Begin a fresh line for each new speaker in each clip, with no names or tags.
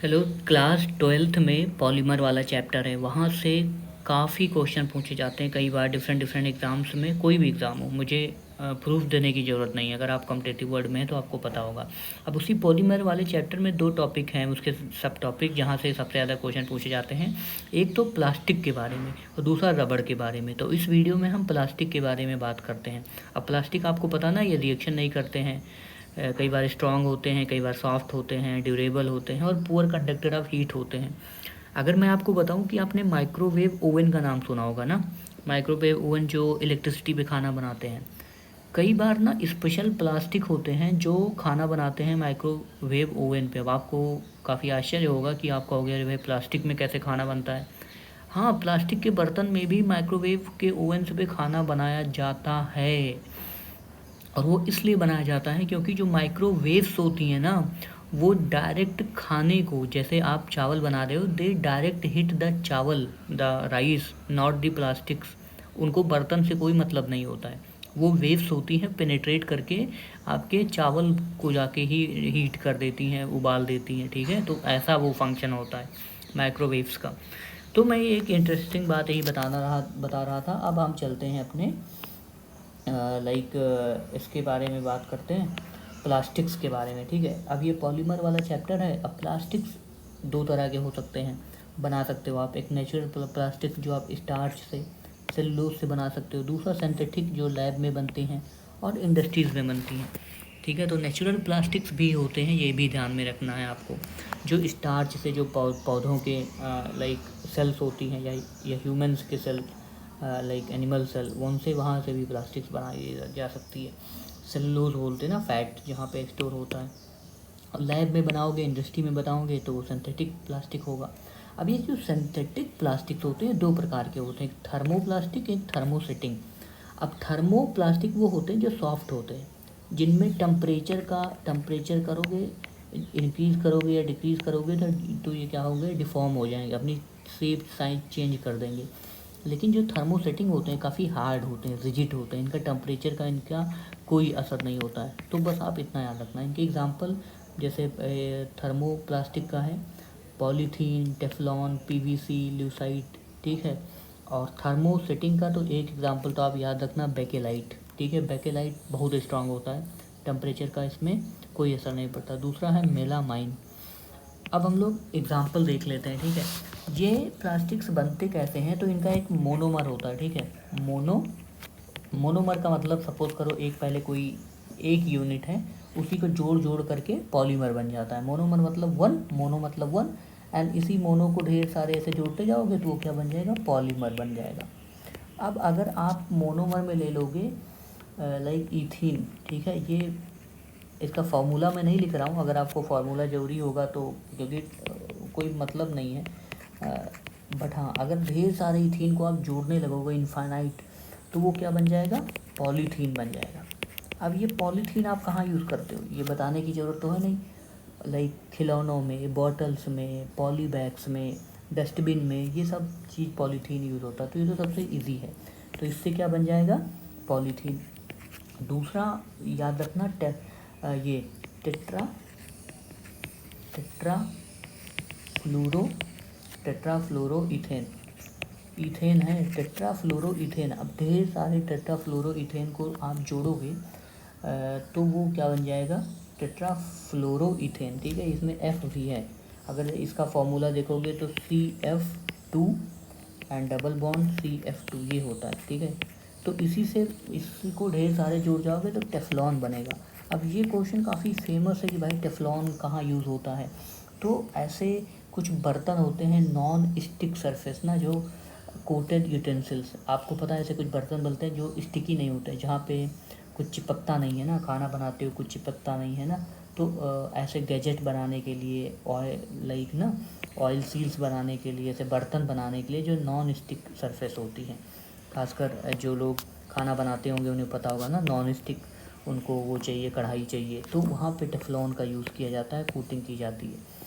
Hello. Class twelfth में polymer वाला chapter है, वहाँ से काफ़ी क्वेश्चन पूछे जाते हैं कई बार डिफरेंट डिफरेंट एग्ज़ाम्स में। कोई भी एग्ज़ाम हो, मुझे प्रूफ देने की ज़रूरत नहीं है। अगर आप कॉम्पिटिटिव वर्ड में हैं तो आपको पता होगा। अब उसी पॉलीमर वाले चैप्टर में दो टॉपिक हैं, उसके सब टॉपिक जहाँ से सबसे ज़्यादा क्वेश्चन पूछे जाते हैं। एक तो प्लास्टिक के बारे में और दूसरा रबड़ के बारे में। तो इस वीडियो में हम प्लास्टिक के बारे में बात करते हैं। अब प्लास्टिक आपको पता ना, ये रिएक्शन नहीं करते हैं। कई बार स्ट्रॉन्ग होते हैं, कई बार सॉफ्ट होते हैं, ड्यूरेबल होते हैं और पुअर कंडक्टर ऑफ हीट होते हैं। अगर मैं आपको बताऊं कि आपने माइक्रोवेव ओवन का नाम सुना होगा ना, माइक्रोवेव ओवन जो इलेक्ट्रिसिटी पे खाना बनाते हैं। कई बार ना स्पेशल प्लास्टिक होते हैं जो खाना बनाते हैं माइक्रोवेव ओवन पे। अब आपको काफ़ी आश्चर्य होगा कि आप कहोगे अरे भाई प्लास्टिक में कैसे खाना बनता है। हाँ, प्लास्टिक के बर्तन में भी माइक्रोवेव के ओवन पे खाना बनाया जाता है। और वो इसलिए बनाया जाता है क्योंकि जो माइक्रोवेव्स होती हैं ना, वो डायरेक्ट खाने को, जैसे आप चावल बना रहे हो, दे डायरेक्ट हिट द चावल, the rice, not the plastics. उनको बर्तन से कोई मतलब नहीं होता है। वो वेव्स होती हैं, पेनिट्रेट करके आपके चावल को जाके ही हीट कर देती हैं, उबाल देती हैं। ठीक है, तो ऐसा वो फंक्शन होता है माइक्रोवेव्स का। तो मैं एक इंटरेस्टिंग बात यही बता रहा था। अब हम चलते हैं अपने इसके बारे में बात करते हैं, प्लास्टिक्स के बारे में। ठीक है, अब ये पॉलीमर वाला चैप्टर है। अब प्लास्टिक्स दो तरह के हो सकते हैं, बना सकते हो आप। एक नेचुरल प्लास्टिक जो आप स्टार्च से, सेलुलोज से बना सकते हो। दूसरा सिंथेटिक जो लैब में बनती हैं और इंडस्ट्रीज़ में बनती हैं। ठीक है, तो नेचुरल प्लास्टिक्स भी होते हैं, ये भी ध्यान में रखना है आपको। जो स्टार्च से, जो पौधों के सेल्स होती हैं, या ह्यूमंस के सेल, एनिमल सेल, उनसे वहाँ से भी प्लास्टिक्स बनाई जा सकती है। सेलुलोज बोलते हैं ना, फैट जहाँ पे स्टोर होता है। और लैब में बनाओगे, इंडस्ट्री में बनाओगे तो वो सिंथेटिक प्लास्टिक होगा। अब ये जो सिंथेटिक प्लास्टिक्स होते हैं दो प्रकार के होते हैं, एक थर्मोप्लास्टिक, एक थर्मोसेटिंग। अब थर्मोप्लास्टिक वो होते हैं जो सॉफ्ट होते हैं, जिनमें टेम्परेचर करोगे, इंक्रीज़ करोगे या डिक्रीज़ करोगे तो ये क्या होंगे, डिफ़ॉर्म हो जाएंगे, अपनी शेप साइज चेंज कर देंगे। लेकिन जो थर्मोसेटिंग होते हैं काफ़ी हार्ड होते हैं, रिजिड होते हैं, इनका टेम्परेचर का इनका कोई असर नहीं होता है। तो बस आप इतना याद रखना। इनके एग्जांपल जैसे थर्मोप्लास्टिक का है पॉलीथीन, टेफ्लॉन, पीवीसी, ल्यूसाइट। ठीक है, और थर्मोसेटिंग का तो एक एग्जांपल तो आप याद रखना, बेकेलाइट। ठीक है, बेकेलाइट बहुत स्ट्रांग होता है, टेम्परेचर का इसमें कोई असर नहीं पड़ता। दूसरा है मेलामाइन। अब हम लोग एग्जाम्पल देख लेते हैं। ठीक है, ये प्लास्टिक्स बनते कैसे हैं, तो इनका एक मोनोमर होता है। ठीक है, मोनोमर का मतलब, सपोज करो एक पहले कोई एक यूनिट है, उसी को जोड़ जोड़ करके पॉलीमर बन जाता है। मोनोमर मतलब वन, मोनो मतलब वन, एंड इसी मोनो को ढेर सारे ऐसे जोड़ते जाओगे तो वो क्या बन जाएगा, पॉलीमर बन जाएगा। अब अगर आप मोनोमर में ले लोगे ईथीन। ठीक है, ये इसका फार्मूला मैं नहीं लिख रहा हूँ, अगर आपको फार्मूला ज़रूरी होगा तो, क्योंकि कोई मतलब नहीं है। बट हाँ, अगर ढेर सारे इथीन को आप जोड़ने लगोगे इनफाइनाइट, तो वो क्या बन जाएगा, पॉलीथीन बन जाएगा। अब ये पॉलीथीन आप कहाँ यूज़ करते हो, ये बताने की ज़रूरत तो है नहीं। खिलौनों में, बॉटल्स में, पॉली बैग्स में, डस्टबिन में, ये सब चीज़ पॉलीथीन यूज़ होता है। तो ये तो सबसे ईजी है। तो इससे क्या बन जाएगा, पॉलीथीन। दूसरा याद रखना, ये टेट्रा टेट्रा फ्लोरो टेट्राफ्लोरो इथेन। इथेन है, टेट्राफ्लोरो इथेन। अब ढेर सारे टेट्राफ्लोरो इथेन को आप जोड़ोगे तो वो क्या बन जाएगा, टेट्राफ्लोरो इथेन। ठीक है, इसमें एफ भी है। अगर इसका फॉर्मूला देखोगे तो CF2 and double bond CF2 ये होता है। ठीक है, तो इसी से इसी को ढेर सारे जोड़ जाओगे तो टेफ्लॉन बनेगा। अब ये क्वेश्चन काफ़ी फेमस है कि भाई टेफ्लॉन कहाँ यूज़ होता है। तो ऐसे कुछ बर्तन होते हैं नॉन स्टिक सरफेस ना, जो कोटेड यूटेंसिल्स, आपको पता है ऐसे कुछ बर्तन बनते हैं जो स्टिकी नहीं होते, जहाँ पे कुछ चिपकता नहीं है ना, खाना बनाते हो कुछ चिपकता नहीं है ना। तो ऐसे गैजेट बनाने के लिए, ऑयल सील्स बनाने के लिए, ऐसे बर्तन बनाने के लिए जो नॉन स्टिक सरफेस होती हैं, खासकर जो लोग खाना बनाते होंगे उन्हें पता होगा ना, नॉन स्टिक उनको वो चाहिए, कढ़ाई चाहिए, तो वहाँ पे टेफ्लॉन का यूज़ किया जाता है, कोटिंग की जाती है।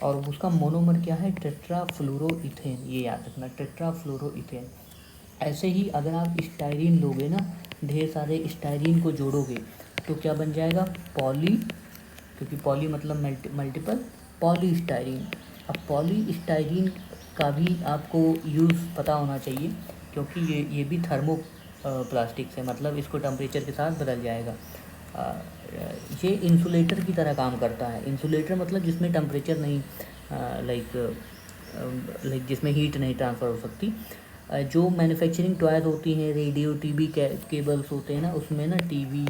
और उसका मोनोमर क्या है, टेट्राफ्लोरोइथेन, ये याद रखना, टेट्राफ्लोरोइथेन। ऐसे ही अगर आप स्टाइरीन लोगे ना, ढेर सारे स्टाइरीन को जोड़ोगे तो क्या बन जाएगा, पॉली, क्योंकि पॉली मतलब मल्टीपल, पॉलीस्टाइरीन। अब पॉलीस्टाइरीन का भी आपको यूज़ पता होना चाहिए, क्योंकि ये भी थर्मो प्लास्टिक्स है, मतलब इसको टेम्परेचर के साथ बदल जाएगा। ये इंसुलेटर की तरह काम करता है। इंसुलेटर मतलब जिसमें टेम्परेचर नहीं, लाइक जिसमें हीट नहीं ट्रांसफ़र हो सकती। जो मैन्युफैक्चरिंग टॉयज़ होती हैं, रेडियो टीवी केबल्स होते हैं ना, उसमें ना टीवी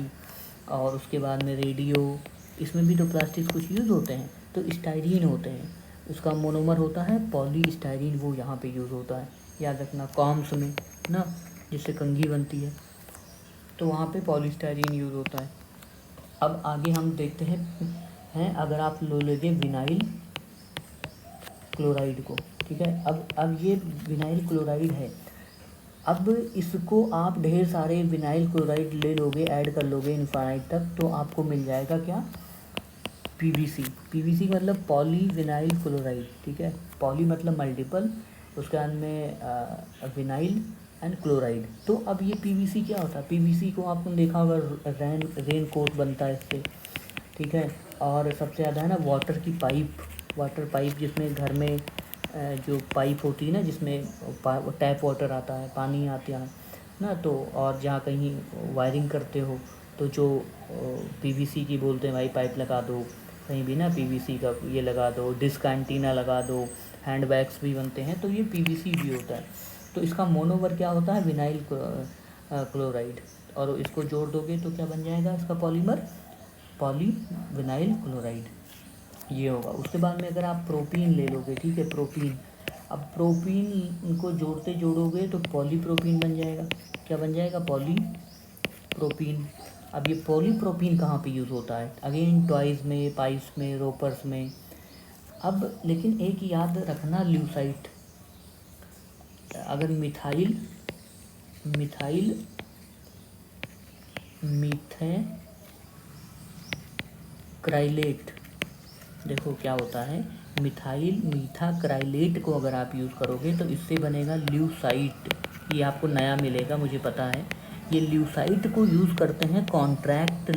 और उसके बाद में रेडियो, इसमें भी तो प्लास्टिक कुछ यूज़ होते हैं, तो स्टाइरीन होते हैं। उसका मोनोमर होता है पॉलीस्टाइरीन, वो यहाँ पे यूज़ होता है, याद रखना। कॉम्स में ना, जिससे कंघी बनती है, तो वहाँ पे पॉलीस्टाइरीन यूज़ होता है। अब आगे हम देखते हैं अगर आप लो लेंगे विनाइल क्लोराइड को, ठीक है। अब ये विनाइल क्लोराइड है। अब इसको आप ढेर सारे विनाइल क्लोराइड ले लोगे, ऐड कर लोगे इनफाइनाइट तक, तो आपको मिल जाएगा क्या? पीवीसी। पीवीसी मतलब पॉली विनाइल क्लोराइड, ठीक है। पॉली मतलब मल्टीपल, उसके बाद में विनाइल एंड क्लोराइड। तो अब ये पीवीसी क्या होता है? पीवीसी को आपने देखा होगा, रेन कोट बनता है इससे, ठीक है। और सबसे ज़्यादा है ना वाटर पाइप, जिसमें घर में जो पाइप होती है ना, जिसमें टैप वाटर आता है, पानी आता है ना, तो और जहाँ कहीं वायरिंग करते हो तो जो पीवीसी की बोलते हैं भाई पाइप लगा दो, कहीं भी ना पीवीसी का ये लगा दो, डिस्क एंटीना लगा दो, हैंड बैग्स भी बनते हैं, तो ये पीवीसी भी होता है। तो इसका मोनोमर क्या होता है? Vinyl chloride. और इसको जोड़ दोगे तो क्या बन जाएगा इसका पॉलीमर? पॉली विनाइल क्लोराइड, ये होगा। उसके बाद में अगर आप प्रोपीन ले लोगे, ठीक है, प्रोपीन। अब प्रोपीन को जोड़ोगे तो पॉलीप्रोपीन बन जाएगा। क्या बन जाएगा? पॉलीप्रोपीन। अब ये पॉलीप्रोपीन कहाँ पे यूज़ होता है? अगेन टॉयज़ में, पाइप्स में, रोपर्स में। अब लेकिन एक याद रखना, ल्यूसाइट। अगर मिथाइल मीथाक्राइलेट, देखो क्या होता है, मीथाक्राइलेट को अगर आप यूज़ करोगे तो इससे बनेगा ल्यूसाइट। ये आपको नया मिलेगा, मुझे पता है। ये ल्यूसाइट को यूज़ करते हैं कॉन्ट्रैक्ट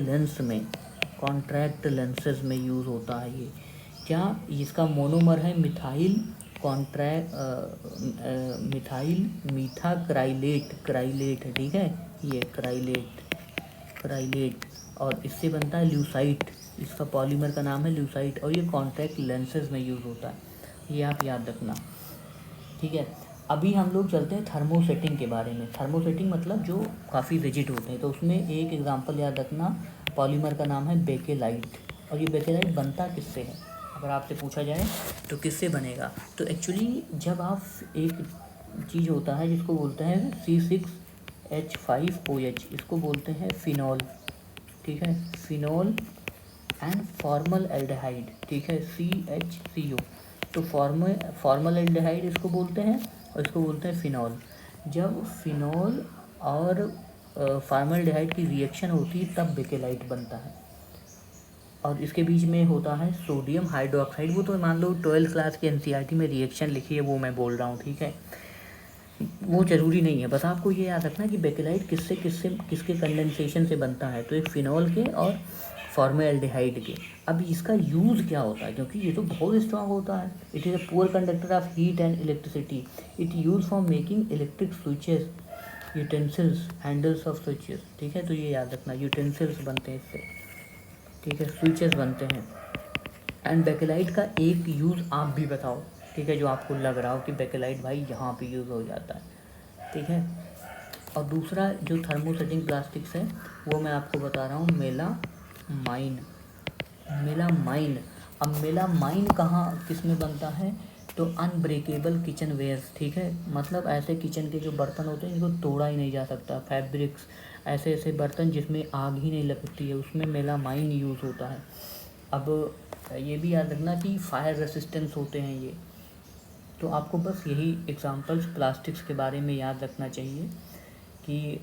लेंसेज में यूज़ होता है ये। क्या? इसका मोनोमर है मिथाइल मीथाक्राइलेट है, ठीक है, ये क्राइलेट, और इससे बनता है ल्यूसाइट। इसका पॉलीमर का नाम है ल्यूसाइट, और ये कॉन्टैक्ट लेंसेज में यूज़ होता है, ये आप याद रखना, ठीक है। अभी हम लोग चलते हैं थर्मोसेटिंग के बारे में। थर्मोसेटिंग मतलब जो काफ़ी रिजिड होते हैं, तो उसमें एक एग्जांपल याद रखना, पॉलीमर का नाम है बेकेलाइट। और ये बेकेलाइट बनता किससे है? अगर आपसे पूछा जाए तो किससे बनेगा? तो एक्चुअली जब आप एक चीज़ होता है जिसको बोलते हैं C6H5OH, इसको बोलते हैं फिनॉल, ठीक है, फिनॉल एंड फॉर्मलडेहाइड, ठीक है, CHCO। तो फॉर्मलडेहाइड इसको बोलते हैं, और इसको बोलते हैं फिनॉल। जब फिनॉल और फॉर्मलडेहाइड की रिएक्शन होती है तब बेकेलाइट बनता है। और इसके बीच में होता है सोडियम हाइड्रोक्साइड। वो तो मान लो 12th क्लास के NCERT में रिएक्शन लिखी है, वो मैं बोल रहा हूँ, ठीक है, वो ज़रूरी नहीं है। बस आपको ये याद रखना कि बेकेलाइट किसके कंडेंसेशन से बनता है, तो एक फिनॉल के और फॉर्मल्डिहाइड के। अब इसका यूज़ क्या होता है? क्योंकि ये तो बहुत स्ट्रांग होता है। It is a poor conductor of heat and electricity. It use for making electric switches, utensils, handles of switches, ठीक है। तो ये याद रखना, यूटेंसिल्स बनते हैं इससे, ठीक है, स्विचेस बनते हैं। एंड बेकेलाइट का एक यूज़ आप भी बताओ, ठीक है, जो आपको लग रहा हो कि बेकेलाइट भाई यहाँ पे यूज़ हो जाता है, ठीक है। और दूसरा जो थर्मोसेटिंग प्लास्टिक्स है वो मैं आपको बता रहा हूँ, मेलामाइन। अब मेलामाइन कहाँ किस में बनता है? तो अनब्रेकेबल किचन वेयर्स, ठीक है, मतलब ऐसे किचन के जो बर्तन होते हैं जिनको तोड़ा ही नहीं जा सकता, फैब्रिक्स, ऐसे बर्तन जिसमें आग ही नहीं लगती है, उसमें मेलामाइन यूज़ होता है। अब ये भी याद रखना कि फायर रेसिस्टेंस होते हैं ये। तो आपको बस यही एग्जांपल्स प्लास्टिक्स के बारे में याद रखना चाहिए कि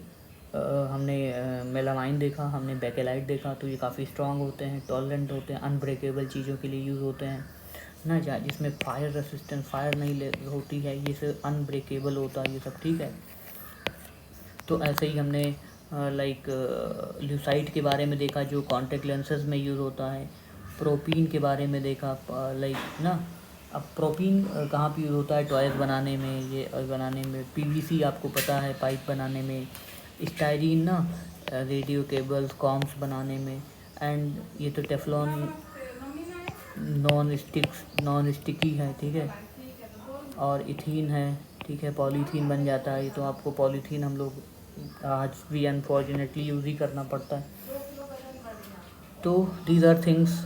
हमने मेलामाइन देखा, हमने बेकेलाइट देखा, तो ये काफ़ी स्ट्रांग होते हैं, टॉलरेंट होते हैं, अनब्रेकेबल चीज़ों के लिए यूज़ होते हैं ना, जिसमें फायर रेसिस्टेंस, फायर नहीं होती है, ये सब अनब्रेकेबल होता है ये सब, ठीक है। तो ऐसे ही हमने ल्यूसाइट के बारे में देखा, जो कॉन्टैक्ट लेंसेज में यूज़ होता है। प्रोपीन के बारे में देखा, लाइक ना। अब प्रोपीन कहाँ पे यूज़ होता है? टॉयज़ बनाने में, ये बनाने में। पीवीसी आपको पता है, पाइप बनाने में। स्टाइरीन ना, रेडियो केबल्स, कॉम्स बनाने में। एंड ये तो टेफ्लॉन नॉन स्टिकी है, ठीक है। और इथीन है, ठीक है, पॉलीथीन बन जाता है। ये तो आपको पॉलीथीन हम लोग आज भी अनफॉर्चुनेटली यूज़ ही करना पड़ता है। तो दीज आर थिंग्स